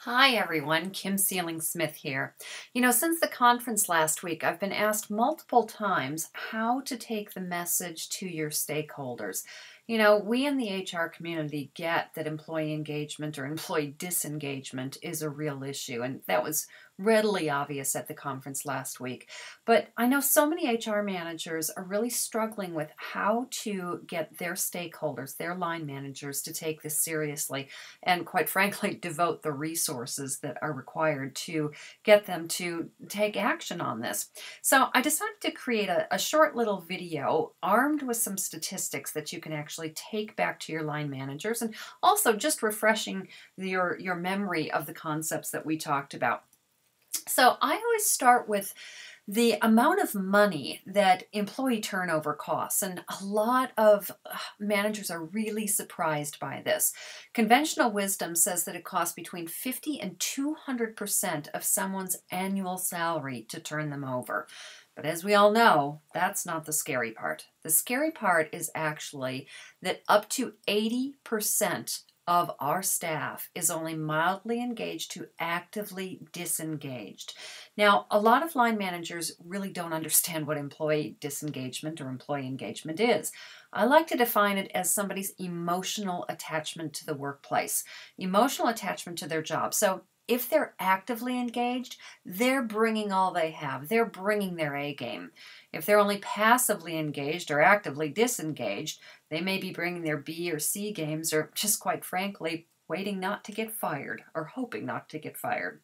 Hi everyone, Kim Sealing-Smith here. Since the conference last week, I've been asked multiple times how to take the message to your stakeholders. We in the HR community get that employee engagement or employee disengagement is a real issue, and that was readily obvious at the conference last week. But I know so many HR managers are really struggling with how to get their stakeholders, their line managers, to take this seriously and, quite frankly, devote the resources that are required to get them to take action on this. So I decided to create a short little video armed with some statistics that you can actually take back to your line managers, and also just refreshing your memory of the concepts that we talked about. So I always start with the amount of money that employee turnover costs, and a lot of managers are really surprised by this. Conventional wisdom says that it costs between 50 and 200% of someone's annual salary to turn them over. But as we all know, that's not the scary part. The scary part is actually that up to 80% of our staff is only mildly engaged to actively disengaged. Now, a lot of line managers really don't understand what employee disengagement or employee engagement is. I like to define it as somebody's emotional attachment to the workplace, emotional attachment to their job. So if they're actively engaged, they're bringing all they have. They're bringing their A game. If they're only passively engaged or actively disengaged, they may be bringing their B or C games, or just quite frankly, waiting not to get fired or hoping not to get fired.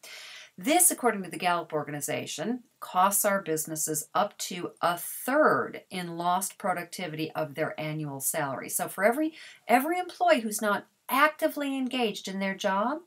This, according to the Gallup organization, costs our businesses up to a third in lost productivity of their annual salary. So for every employee who's not actively engaged in their job,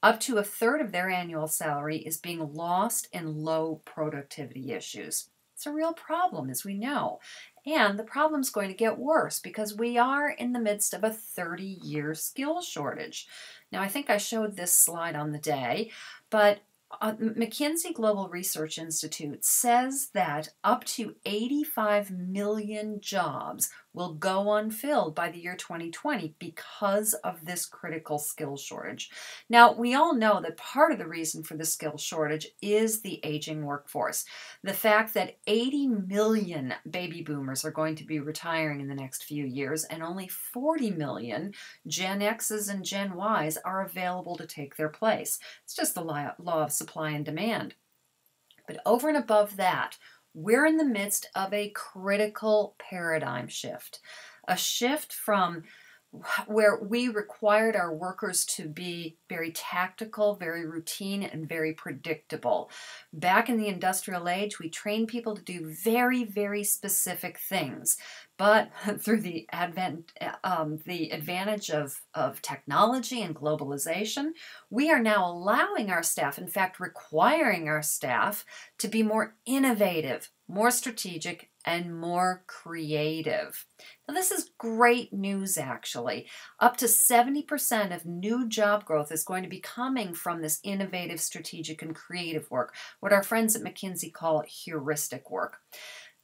up to a third of their annual salary is being lost in low productivity issues. It's a real problem, as we know. And the problem's going to get worse because we are in the midst of a 30-year skill shortage. Now, I think I showed this slide on the day, but McKinsey Global Research Institute says that up to 85 million jobs will go unfilled by the year 2020 because of this critical skill shortage. Now, we all know that part of the reason for the skill shortage is the aging workforce. The fact that 80 million baby boomers are going to be retiring in the next few years, and only 40 million Gen X's and Gen Y's are available to take their place. It's just the law of supply and demand. But over and above that, we're in the midst of a critical paradigm shift. A shift from where we required our workers to be very tactical, very routine, and very predictable. Back in the industrial age, we trained people to do very, very specific things. But through the advantage of technology and globalization, we are now allowing our staff, in fact, requiring our staff to be more innovative, more strategic, and more creative. Now, this is great news, actually. Up to 70% of new job growth is going to be coming from this innovative, strategic, and creative work, what our friends at McKinsey call heuristic work.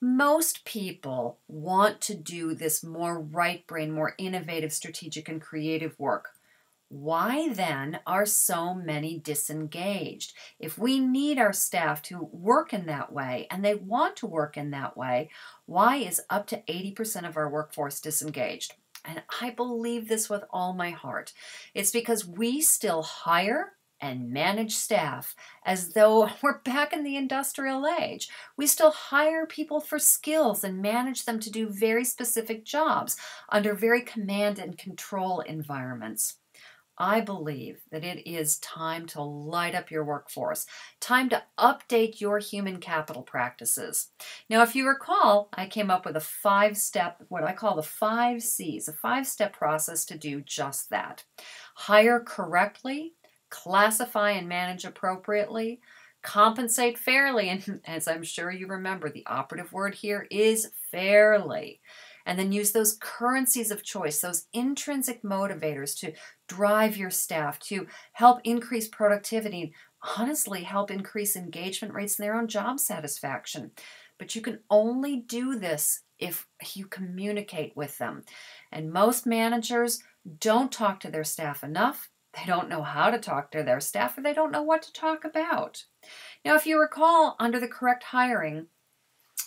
Most people want to do this more right brain, more innovative, strategic, and creative work. Why then are so many disengaged? If we need our staff to work in that way, and they want to work in that way, why is up to 80% of our workforce disengaged? And I believe this with all my heart. It's because we still hire and manage staff as though we're back in the industrial age. We still hire people for skills and manage them to do very specific jobs under very command and control environments. I believe that it is time to light up your workforce, time to update your human capital practices. Now, if you recall, I came up with a 5-step, what I call the 5 C's, a 5-step process to do just that. Hire correctly, classify and manage appropriately, compensate fairly, and as I'm sure you remember, the operative word here is fairly. And then use those currencies of choice, those intrinsic motivators to drive your staff, to help increase productivity, honestly help increase engagement rates and their own job satisfaction. But you can only do this if you communicate with them. And most managers don't talk to their staff enough, They don't know how to talk to their staff, or they don't know what to talk about. Now, if you recall, under the correct hiring,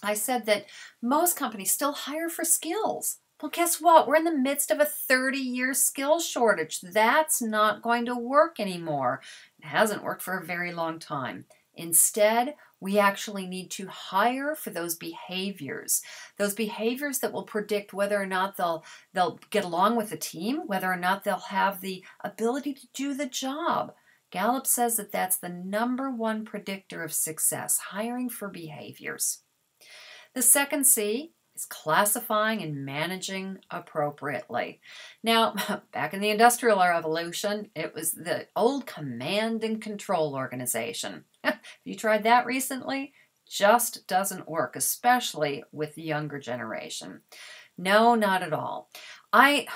I said that most companies still hire for skills. Well, guess what? We're in the midst of a 30-year skill shortage. That's not going to work anymore. It hasn't worked for a very long time. Instead, we actually need to hire for those behaviors that will predict whether or not they'll get along with the team, whether or not they'll have the ability to do the job. Gallup says that that's the #1 predictor of success, hiring for behaviors. The second C is classifying and managing appropriately. Now, back in the Industrial Revolution, it was the old command and control organization. Have you tried that recently? Just doesn't work, especially with the younger generation. No, not at all. I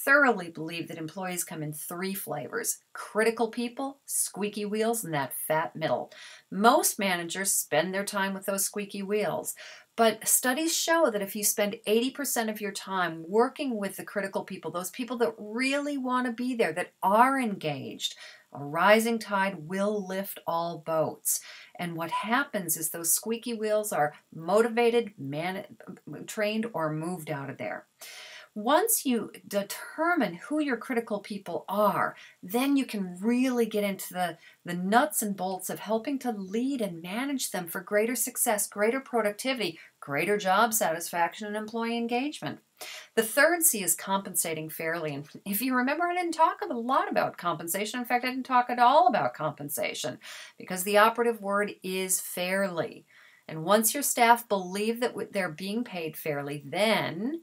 thoroughly believe that employees come in 3 flavors: critical people, squeaky wheels, and that fat middle. Most managers spend their time with those squeaky wheels, but studies show that if you spend 80% of your time working with the critical people, those people that really want to be there, that are engaged, a rising tide will lift all boats. And what happens is those squeaky wheels are motivated, trained, or moved out of there. Once you determine who your critical people are, then you can really get into the nuts and bolts of helping to lead and manage them for greater success, greater productivity, greater job satisfaction, and employee engagement. The third C is compensating fairly. And if you remember, I didn't talk a lot about compensation. In fact, I didn't talk at all about compensation because the operative word is fairly. And once your staff believe that they're being paid fairly, then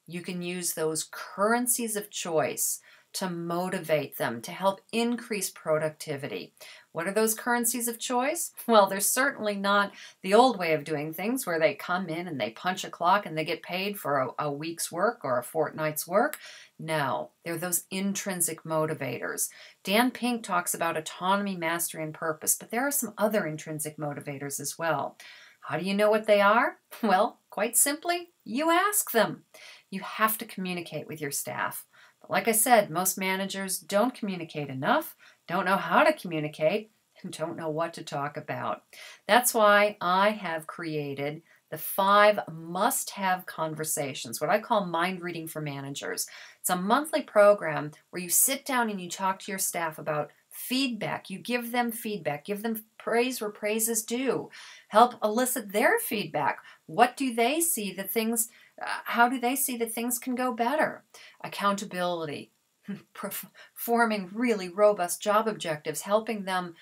you can use those currencies of choice to motivate them, to help increase productivity. What are those currencies of choice? Well, they're certainly not the old way of doing things where they come in and they punch a clock and they get paid for a week's work or a fortnight's work. No, they're those intrinsic motivators. Dan Pink talks about autonomy, mastery, and purpose, but there are some other intrinsic motivators as well. How do you know what they are? Well, quite simply, you ask them. You have to communicate with your staff. But like I said, most managers don't communicate enough, don't know how to communicate, and don't know what to talk about. That's why I have created the 5 must-have conversations, what I call mind reading for managers. It's a monthly program where you sit down and you talk to your staff about feedback. You give them feedback. Give them praise where praise is due. Help elicit their feedback. What do they see that things, how do they see that things can go better? Accountability. Forming really robust job objectives, helping them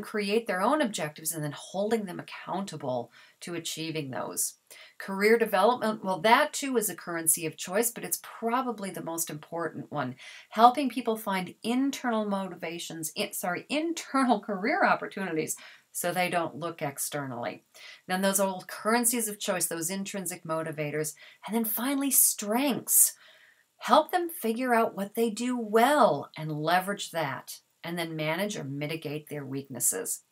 create their own objectives and then holding them accountable to achieving those. Career development, well, that too is a currency of choice, but it's probably the most important one. Helping people find internal motivations, internal career opportunities so they don't look externally. Then those old currencies of choice, those intrinsic motivators, and then finally strengths. Help them figure out what they do well and leverage that, and then manage or mitigate their weaknesses.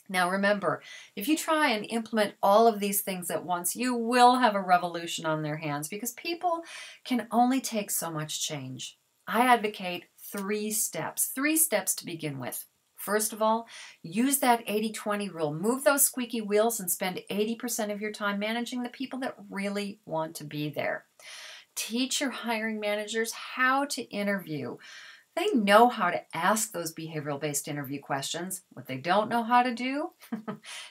Now remember, if you try and implement all of these things at once, you will have a revolution on their hands because people can only take so much change. I advocate 3 steps to begin with. First of all, use that 80-20 rule. Move those squeaky wheels and spend 80% of your time managing the people that really want to be there. Teach your hiring managers how to interview. They know how to ask those behavioral-based interview questions. What they don't know how to do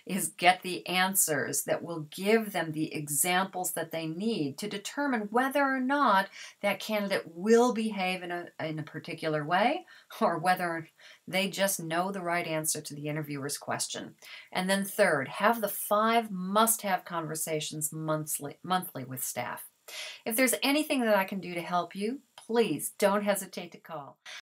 is get the answers that will give them the examples that they need to determine whether or not that candidate will behave in a particular way or whether they just know the right answer to the interviewer's question. And then third, have the 5 must-have conversations monthly with staff. If there's anything that I can do to help you, please don't hesitate to call.